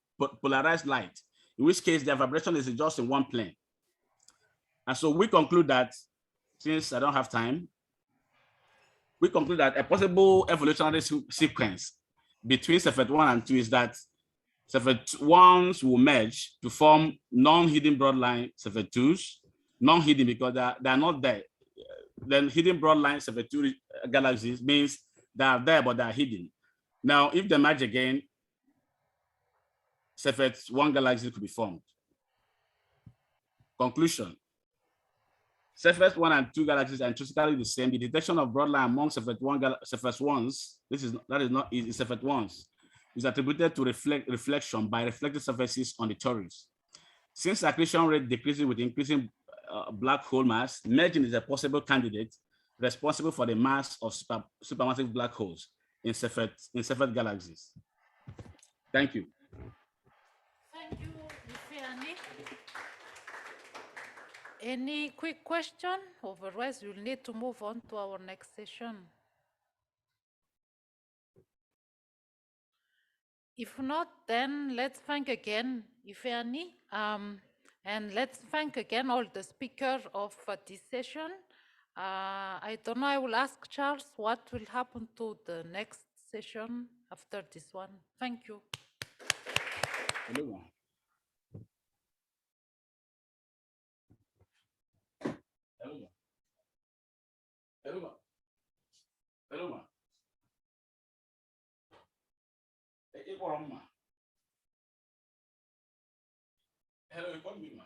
polarized light, in which case their vibration is just in one plane. And so we conclude that, since I don't have time, we conclude that a possible evolutionary sequence between Cepheid 1 and 2 is that Cepheid 1s will merge to form non-hidden broadline Cepheid 2s, non-hidden because they are not there. Then hidden broadline Cepheid 2 galaxies means they are there, but they are hidden. Now, if they merge again, Cepheid 1 galaxy could be formed. Conclusion. Cepheid 1 and 2 galaxies are intrinsically the same. The detection of broadline among Cepheid 1s, that is not Cepheid 1s, is attributed to reflection by reflected surfaces on the torus. Since accretion rate decreases with increasing black hole mass, merging is a possible candidate responsible for the mass of supermassive black holes in Cepheid galaxies. Thank you. Thank you, Ifeanyi. Any quick question? Otherwise, you'll need to move on to our next session. If not, then let's thank again Ifeanyi, and let's thank again all the speakers of this session. I don't know, I will ask Charles what will happen to the next session after this one. Thank you. Hello. Hello. Hello. Hello. Hello, you call me, ma.